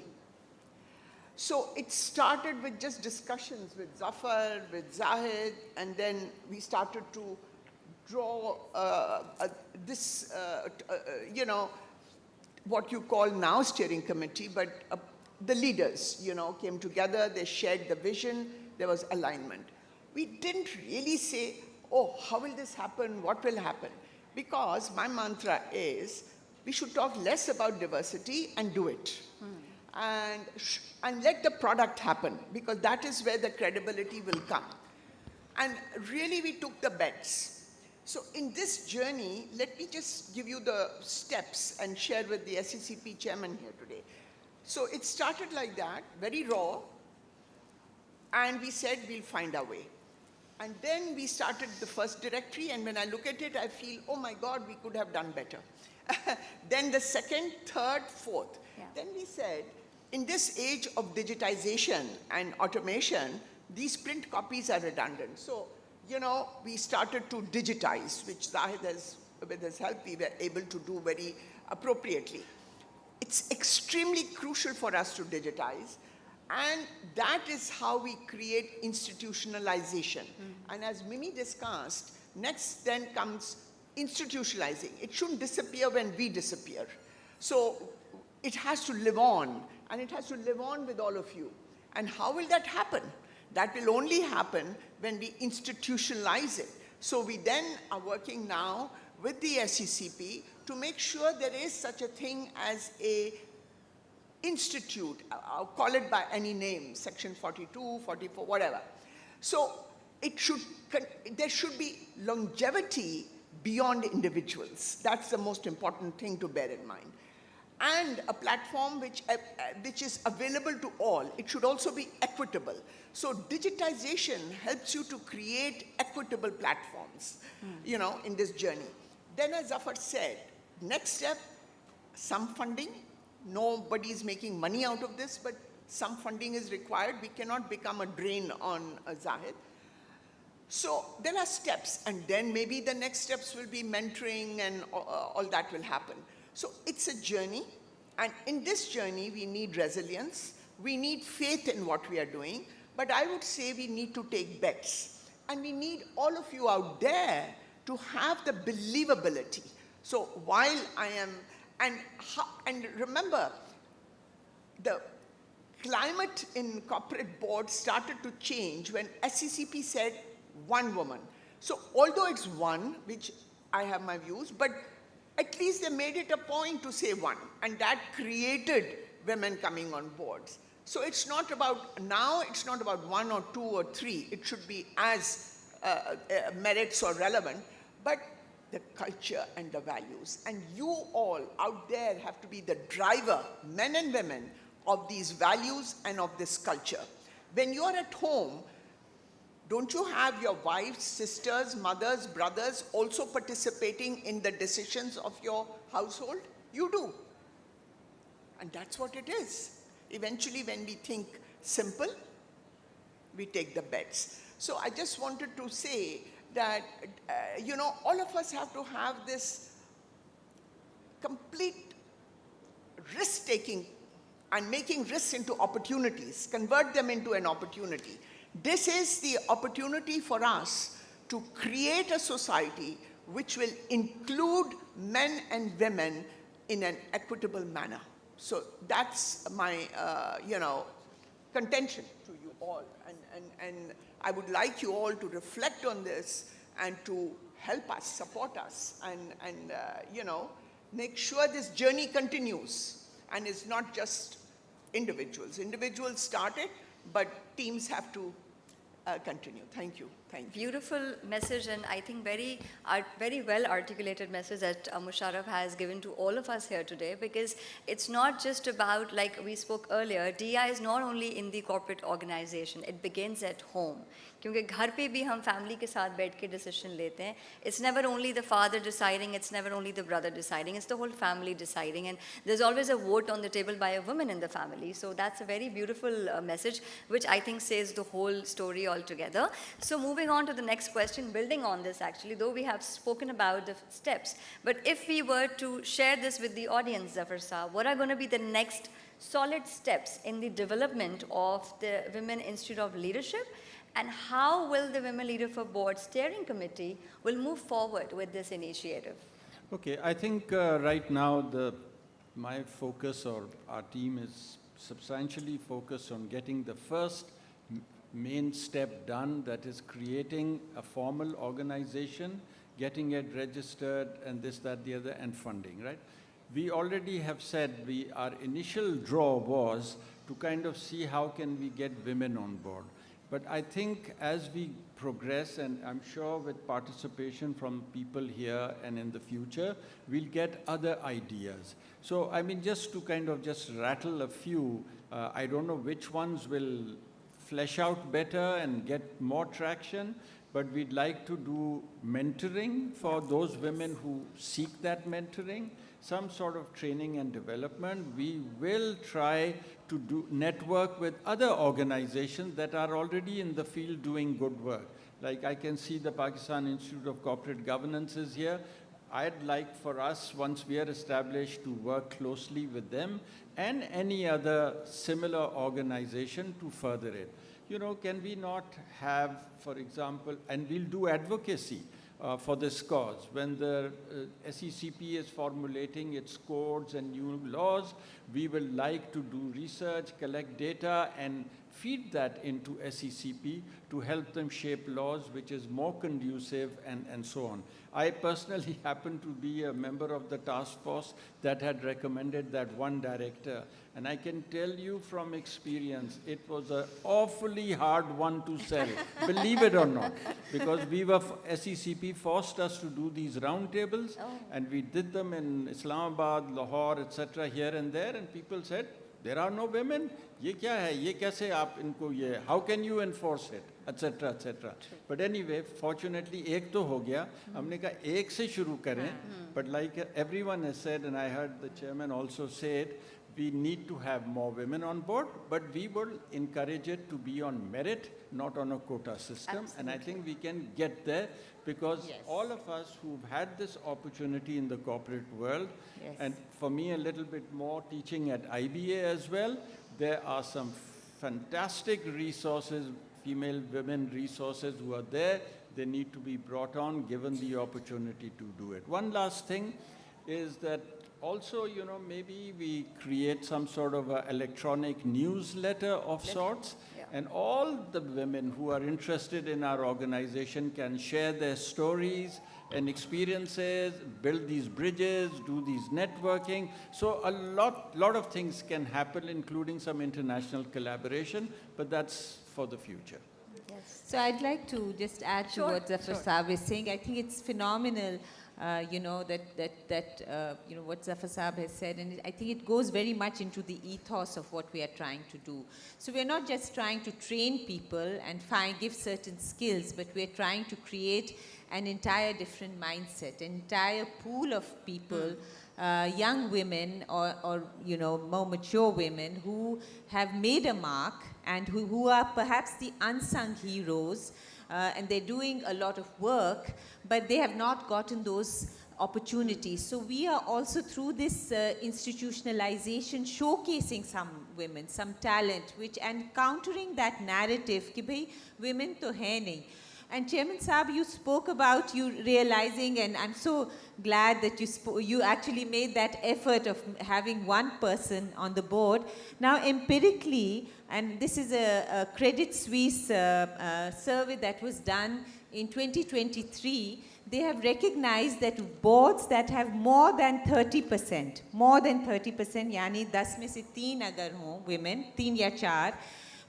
So it started with just discussions with Zafar, with Zahid, and then we started to draw this, you know, what you call now steering committee, but the leaders, you know, came together, they shared the vision, there was alignment. We didn't really say, oh, how will this happen, what will happen? Because my mantra is, we should talk less about diversity and do it. And let the product happen, because that is where the credibility will come. And really we took the bets. So in this journey, let me just give you the steps and share with the SECP chairman here today. So it started like that, very raw, and we said we'll find our way. And then we started the first directory, and when I look at it, I feel, oh my God, we could have done better. Then the second, third, fourth. Then we said, in this age of digitization and automation, these print copies are redundant. So, you know, we started to digitize, which Zahid has, with his help, we were able to do very appropriately. It's extremely crucial for us to digitize. And that is how we create institutionalization. And as Mimi discussed, next then comes institutionalizing. It shouldn't disappear when we disappear. So it has to live on, and it has to live on with all of you. And how will that happen? That will only happen when we institutionalize it. So we then are working now with the SECP to make sure there is such a thing as a institute, I'll call it by any name, Section 42, 44, whatever. So there should be longevity beyond individuals. That's the most important thing to bear in mind. And a platform which is available to all. It should also be equitable. So digitization helps you to create equitable platforms, you know, in this journey. Then as Zafar said, next step, some funding, Nobody is making money out of this, but some funding is required. We cannot become a drain on Zahid. So there are steps, and then maybe the next steps will be mentoring and all that will happen. So it's a journey, and in this journey we need resilience, we need faith in what we are doing, but I would say we need to take bets. And we need all of you out there to have the believability. So while I am, and remember, the climate in corporate boards started to change when SCCP said one woman. So although it's one, which I have my views, but at least they made it a point to say one, and that created women coming on boards. So it's not about, now it's not about 1 or 2 or 3, it should be as merits or relevant, but the culture and the values. And you all out there have to be the driver, men and women, of these values and of this culture. When you're at home, don't you have your wives, sisters, mothers, brothers also participating in the decisions of your household? You do. And that's what it is. Eventually, when we think simple, we take the bets. So I just wanted to say that, you know, all of us have to have this complete risk-taking and making risks into opportunities, convert them into an opportunity. This is the opportunity for us to create a society which will include men and women in an equitable manner. So that's my, you know, contention to you all. And I would like you all to reflect on this and to help us, support us, and you know, make sure this journey continues and is not just individuals. Individuals started, but teams have to continue. Thank you. Thank you. Beautiful message, and I think very well articulated message that Musharraf has given to all of us here today, because it's not just about, like we spoke earlier, DEI is not only in the corporate organization, it begins at home. क्योंकि घर पे भी हम family के साथ बैठ के decision लेते हैं. It's never only the father deciding, it's never only the brother deciding, it's the whole family deciding, and there's always a vote on the table by a woman in the family. So that's a very beautiful message, which I think says the whole story altogether. So moving on to the next question, building on this actually, though we have spoken about the steps, but if we were to share this with the audience, Zafar Saab, what are going to be the next solid steps in the development of the Women Institute of Leadership? And how will the Women Leader for Board Steering Committee will move forward with this initiative? Okay, I think right now my focus, or our team, is substantially focused on getting the first main step done, that is creating a formal organization, getting it registered, and this, that, the other, and funding, right? We already have said our initial draw was to kind of see how can we get women on board. But I think as we progress, and I'm sure with participation from people here and in the future, we'll get other ideas. So, I mean, just to kind of just rattle a few, I don't know which ones will flesh out better and get more traction, but we'd like to do mentoring for those women who seek that mentoring, some sort of training and development. We will try to network with other organizations that are already in the field doing good work. Like I can see the Pakistan Institute of Corporate Governance is here. I'd like for us, once we are established, to work closely with them and any other similar organization to further it. You know, can we not have, for example, and we'll do advocacy for this cause. When the SECP is formulating its codes and new laws, we will like to do research, collect data, and feed that into SECP to help them shape laws which is more conducive and so on. I personally happen to be a member of the task force that had recommended that one director. And I can tell you from experience, it was an awfully hard one to sell, believe it or not. Because SECP forced us to do these roundtables, and we did them in Islamabad, Lahore, etc., here and there, and people said, there are no women. Ye kya hai? Ye kaise aap inko ye? How can you enforce it? Etc. etc. But anyway, fortunately, ek to ho gaya. Humne kaha ek se shuru kare. But like everyone has said, and I heard the chairman also say it, we need to have more women on board, but we will encourage it to be on merit, not on a quota system. And I think we can get there because Yes. all of us who've had this opportunity in the corporate world, Yes. and for me a little bit more teaching at IBA as well, there are some fantastic resources, female women resources who are there. They need to be brought on, given the opportunity to do it. One last thing is that also, you know, maybe we create some sort of an electronic newsletter of sorts, yeah. and all the women who are interested in our organization can share their stories and experiences, build these bridges, do these networking. So a lot of things can happen, including some international collaboration, but that's for the future. Yes. So I'd like to just add Sure, to what Zafar sure. Saab is saying. I think it's phenomenal, you know, you know, what Zafar Saab has said, and I think it goes very much into the ethos of what we are trying to do. So we're not just trying to train people and give certain skills, but we're trying to create an entire different mindset, an entire pool of people, young women or, you know, more mature women who have made a mark and who are perhaps the unsung heroes, and they're doing a lot of work, but they have not gotten those opportunities. So we are also through this institutionalization showcasing some women, some talent, and countering that narrative कि भाई women तो है नहीं. And Chairman Saab, you spoke about you realizing, and I'm so glad that you actually made that effort of having one person on the board. Now, empirically, and this is a Credit Suisse survey that was done in 2023, they have recognized that boards that have more than 30%, यानी 10 में से 3 अगर हों women, 3 या 4,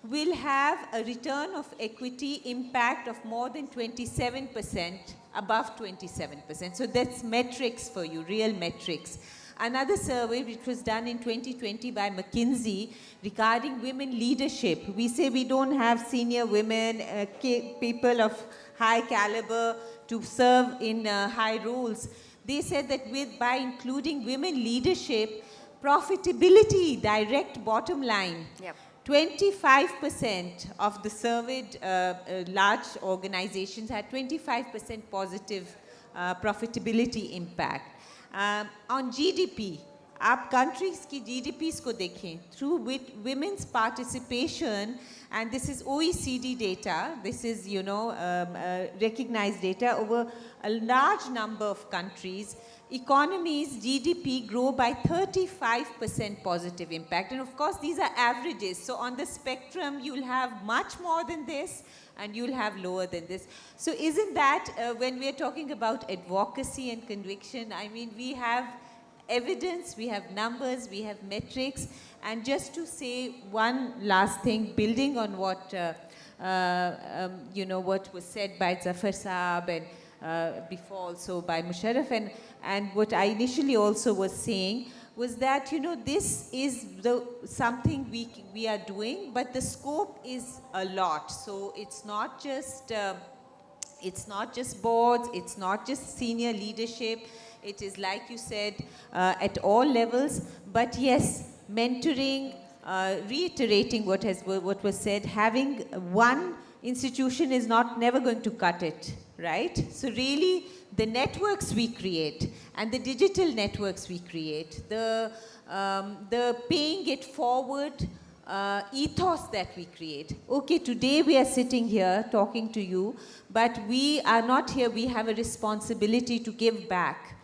will have a return of equity impact of more than 27%, above 27%. So that's metrics for you, real metrics. Another survey which was done in 2020 by McKinsey regarding women leadership. We say we don't have senior women, people of high caliber to serve in high roles. They said that by including women leadership, profitability, direct bottom line, Yep. 25% of the surveyed large organizations had 25% positive profitability impact. On GDP, आप countries की GDPs को देखें, through women's participation, and this is OECD data, this is, you know, recognized data over a large number of countries, economies, GDP grow by 35% positive impact. And of course, these are averages. So on the spectrum, you'll have much more than this, and you'll have lower than this. So isn't that, when we're talking about advocacy and conviction, I mean, we have evidence, we have numbers, we have metrics. And just to say one last thing, building on what, you know, what was said by Zafar Saab and before also by Musharraf, and what I initially also was saying was that, you know, this is something we are doing, but the scope is a lot. So it's not just boards, it's not just senior leadership. It is, like you said, at all levels. But yes, mentoring, reiterating what was said, having one institution is never going to cut it, right? So really, the networks we create and the digital networks we create, the paying it forward ethos that we create. Okay, today we are sitting here talking to you, but we are not here. We have a responsibility to give back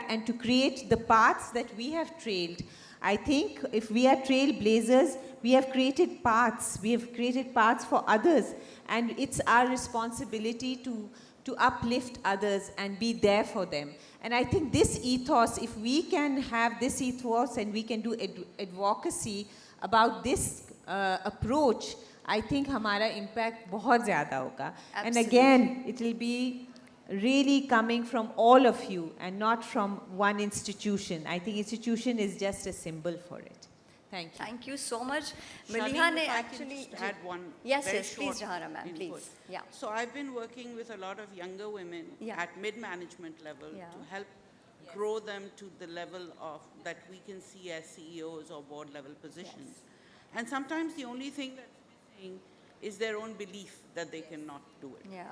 and to create the paths that we have trailed. I think if we are trailblazers, we have created paths. We have created paths for others. And it's our responsibility to uplift others and be there for them. And I think this ethos, if we can have this ethos and we can do advocacy about this approach, I think हमारा impact बहुत ज़्यादा होगा. And again, it will be really coming from all of you and not from one institution. I think institution is just a symbol for it. Thank you. Thank you so much. Shalini, Maliha ne if I can actually just add one yes, very yes, please, short Jahara ma'am, input. please. Yeah. So I've been working with a lot of younger women Yeah. at mid-management level Yeah. to help grow them to the level of that we can see as CEOs or board level positions. And sometimes the only thing that's missing is their own belief that they cannot do it. Yeah.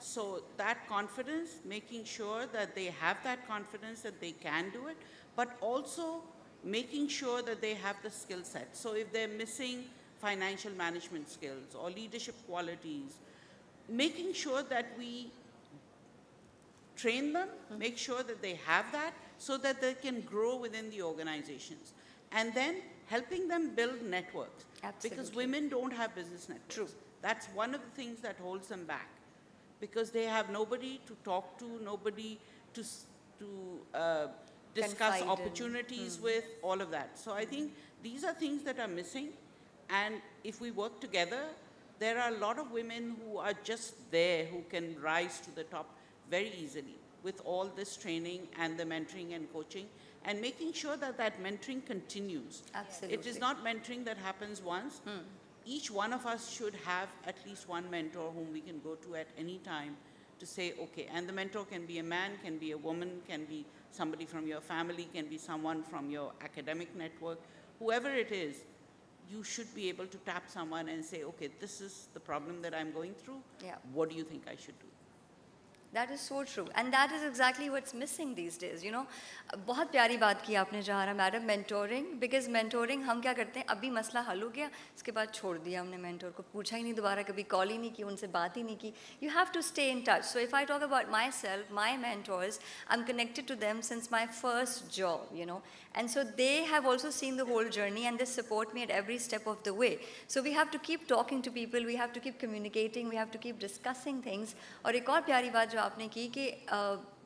So that confidence, making sure that they have that confidence that they can do it, but also making sure that they have the skill set. So if they're missing financial management skills or leadership qualities, making sure that we train them, make sure that they have that so that they can grow within the organizations. And then helping them build networks. Because Absolutely. women don't have business networks. True. That's one of the things that holds them back. Because they have nobody to talk to, nobody to discuss Confide in. opportunities with, all of that. So I think these are things that are missing. And if we work together, there are a lot of women who are just there who can rise to the top very easily with all this training and the mentoring and coaching and making sure that that mentoring continues. Absolutely. It is not mentoring that happens once. Each one of us should have at least one mentor whom we can go to at any time to say, okay, and the mentor can be a man, can be a woman, can be somebody from your family, can be someone from your academic network, whoever it is, you should be able to tap someone and say, okay, this is the problem that I'm going through. Yeah. What do you think I should do? That is so true, and that is exactly what's missing these days. You know, बहुत प्यारी बात की आपने जहारा madam, mentoring, because mentoring हम क्या करते हैं, अभी मसला हल हो गया, इसके बाद छोड़ दिया हमने mentor को, पूछा ही नहीं दोबारा, कभी कॉल ही नहीं की, उनसे बात ही नहीं की. You have to stay in touch. So if I talk about myself, my mentors, I'm connected to them since my first job, you know, and so they have also seen the whole journey and they support me at every step of the way. So we have to keep talking to people, we have to keep communicating, we have to keep discussing things. और एक और प्यारी बात जो आपने की कि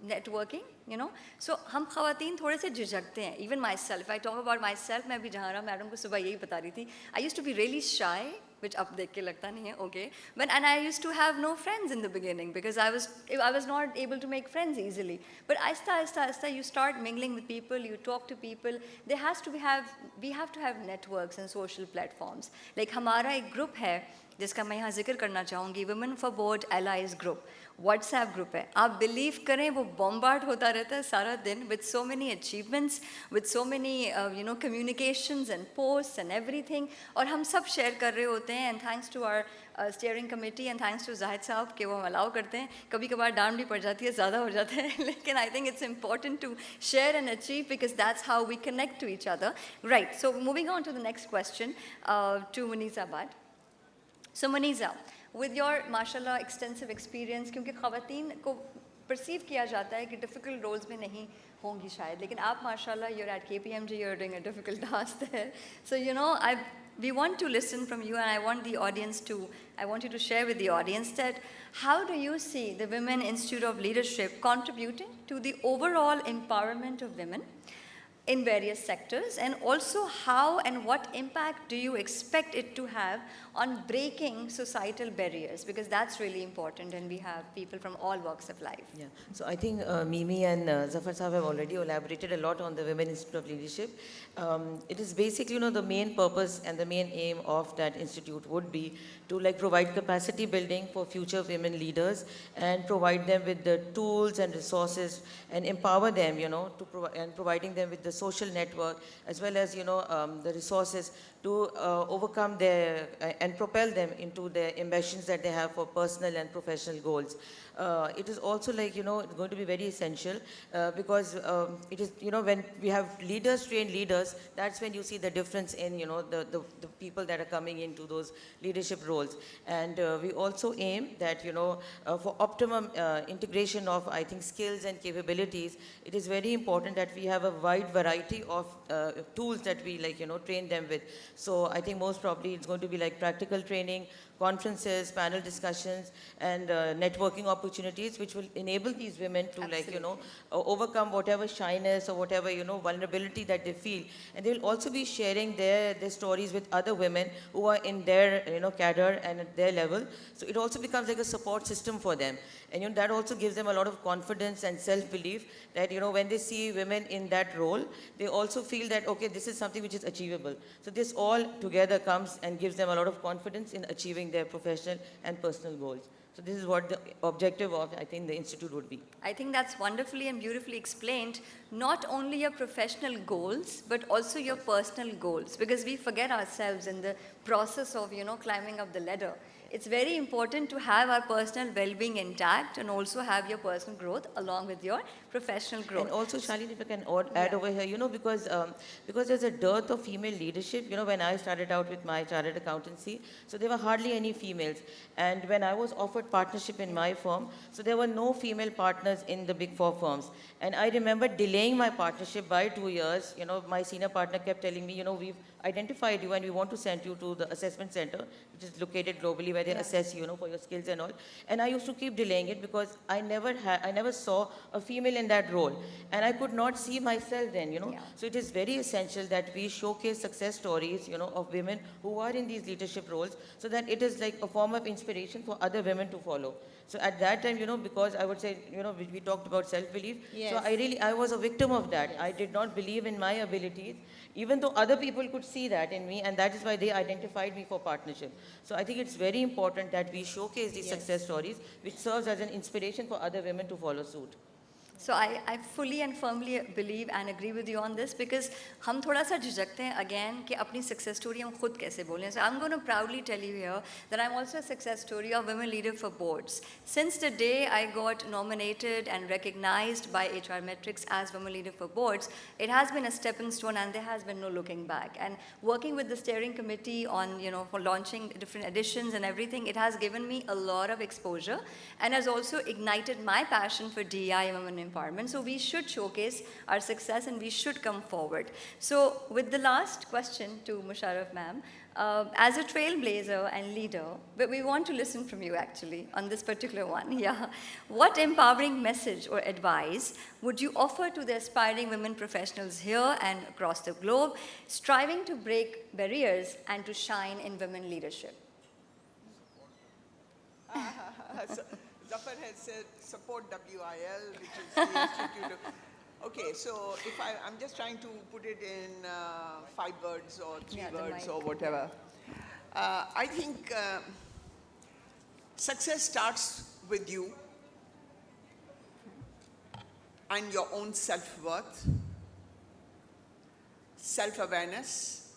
networking, you know, so हम ख़वातीन थोड़े से झिझकते हैं. Even myself, if I talk about myself, मैं भी जहारा मैडम को सुबह यही बता रही थी. I used to be really shy, which अब देख के लगता नहीं है, okay. But and I used to have no friends in the beginning because I was not able to make friends easily. But aista, you start mingling with people, you talk to people. We have to have networks and social platforms. Like हमारा एक group है जिसका मैं यहाँ जिक्र करना चाहूँगी, Women for Board Allies Group. WhatsApp group है. आप believe करें वो bombard होता रहता है सारा दिन with so many achievements, with so many you know communications and posts and everything. और हम सब share कर रहे होते हैं and thanks to our steering committee and thanks to Zahid साहब कि वो हम allow करते हैं. कभी कभार डांट भी पड़ जाती है, ज़्यादा हो जाता है. लेकिन I think it's important to share and achieve because that's how we connect to each other. Right. So moving on to the next question to Muniza Abad. So Muniza, with your mashallah extensive experience, क्योंकि ख़वातीन को perceive किया जाता है कि difficult roles में नहीं होंगी शायद, लेकिन आप mashallah you're at KPMG, you're doing a difficult task there. So you know we want to listen from you, and I want you to share with the audience that how do you see the Women Institute of Leadership contributing to the overall empowerment of women in various sectors, and also how and what impact do you expect it to have on breaking societal barriers, because that's really important and we have people from all walks of life. Yeah, so I think Mimi and Zafar Sahab have already elaborated a lot on the Women Institute of Leadership. It is basically, you know, the main purpose and the main aim of that institute would be to like provide capacity building for future women leaders and provide them with the tools and resources and empower them, you know, and providing them with the social network as well as, you know, the resources to overcome their and propel them into their ambitions that they have for personal and professional goals. It is also like, you know, it's going to be very essential because it is, you know, when we have leaders train leaders, that's when you see the difference in, you know, the people that are coming into those leadership roles. And we also aim that, you know, for optimum integration of, I think, skills and capabilities, it is very important that we have a wide variety of tools that we, like, you know, train them with. So I think most probably it's going to be like practical training, conferences, panel discussions, and networking opportunities, which will enable these women to Absolutely. like, you know, overcome whatever shyness or whatever, you know, vulnerability that they feel. And they will also be sharing their stories with other women who are in their, you know, cadre and at their level. So it also becomes like a support system for them. And, you know, that also gives them a lot of confidence and self-belief that, you know, when they see women in that role, they also feel that, okay, this is something which is achievable. So this all together comes and gives them a lot of confidence in achieving their professional and personal goals. So this is what the objective of, I think, the institute would be. I think that's wonderfully and beautifully explained. Not only your professional goals, but also your personal goals, because we forget ourselves in the process of, climbing up the ladder. It's very important to have our personal well-being intact and also have your personal growth along with your professional growth. And also, Shalini, if I can add over here, because there's a dearth of female leadership. When I started out with my chartered accountancy, so there were hardly any females. And when I was offered partnership in my firm, so there were no female partners in the Big Four firms. And I remember delaying my partnership by 2 years. My senior partner kept telling me, we've identified you and we want to send you to the assessment center, which is located globally, where they assess you, for your skills and all. And I used to keep delaying it because I never saw a female in that role. And I could not see myself then, Yeah. So it is very essential that we showcase success stories, of women who are in these leadership roles, so that it is like a form of inspiration for other women to follow. So at that time, because I would say, we talked about self-belief. Yes. So I was a victim of that. I did not believe in my abilities, even though other people could see that in me, and that is why they identified me for partnership. So I think it's very important that we showcase these success stories, which serves as an inspiration for other women to follow suit. So I fully and firmly believe and agree with you on this, because हम थोड़ा सा झिझकते हैं again कि अपनी success story हम खुद कैसे बोलें. So I'm going to proudly tell you here that I'm also a success story of Women Leader for Boards. Since the day I got nominated and recognized by HR Metrics as Women Leader for Boards, it has been a stepping stone and there has been no looking back. And working with the steering committee on, for launching different editions and everything, it has given me a lot of exposure and has also ignited my passion for DEI and women empowerment. So we should showcase our success and we should come forward. So with the last question to Musharraf ma'am, as a trailblazer and leader, but we want to listen from you actually on this particular one. Yeah. What empowering message or advice would you offer to the aspiring women professionals here and across the globe, striving to break barriers and to shine in women leadership? Zafar has said support WIL, which is the Institute of... Okay, so if I'm just trying to put it in 5 words or 3 Yeah, the words mic. or whatever. I think success starts with you and your own self-worth, self-awareness,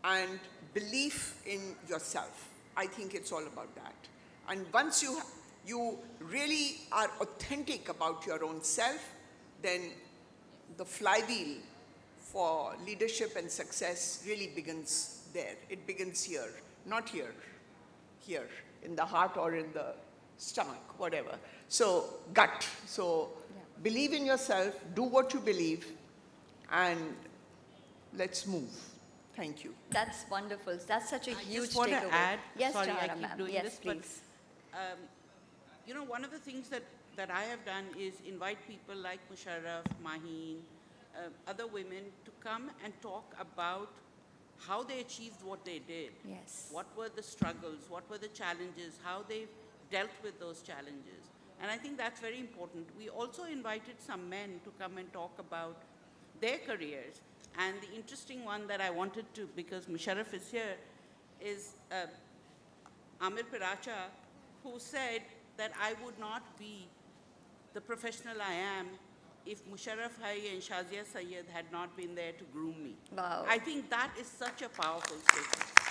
and belief in yourself. I think it's all about that. And once you really are authentic about your own self, then the flywheel for leadership and success really begins there. It begins here, not here, here, in the heart or in the stomach, whatever. So, gut. So, believe in yourself, do what you believe, and let's move. Thank you. That's wonderful. That's such a I huge just want to takeaway. add, Yes, sorry, I Jahara keep ma'am. doing Yes, this, please. but one of the things that I have done is invite people like Musharraf, Maheen, other women to come and talk about how they achieved what they did. Yes. What were the struggles? What were the challenges? How they dealt with those challenges? And I think that's very important. We also invited some men to come and talk about their careers. And the interesting one that I wanted to, because Musharraf is here, is Amir Piracha, who said that I would not be the professional I am if Musharraf Hai and Shazia Sayyed had not been there to groom me. Wow. I think that is such a powerful statement.